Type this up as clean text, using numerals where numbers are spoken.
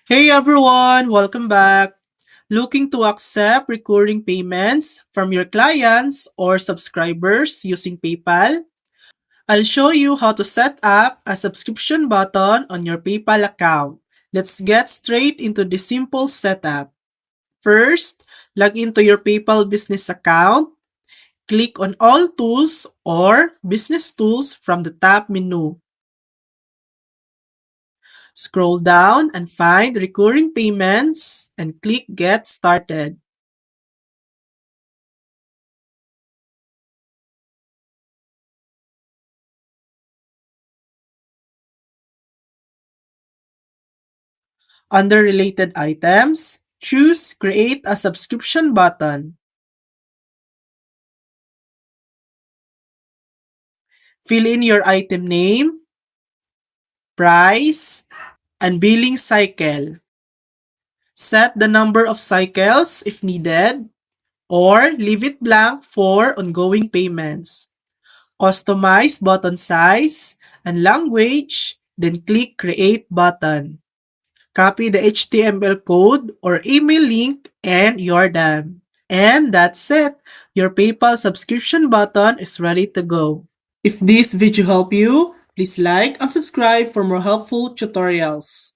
Hey everyone, welcome back. Looking to accept recurring payments from your clients or subscribers using PayPal? I'll show you how to set up a subscription button on your PayPal account. Let's get straight into the simple setup. First, log into your PayPal business account. Click on All Tools or Business Tools from the top menu. Scroll down and find Recurring Payments and click Get Started. Under Related Items, choose Create a Subscription button. Fill in your item name, price, and billing cycle. Set the number of cycles if needed, or leave it blank for ongoing payments. Customize button size and language, then click Create button. Copy the HTML code or email link and you're done. And that's it. Your PayPal subscription button is ready to go. If this video helped you, please like and subscribe for more helpful tutorials.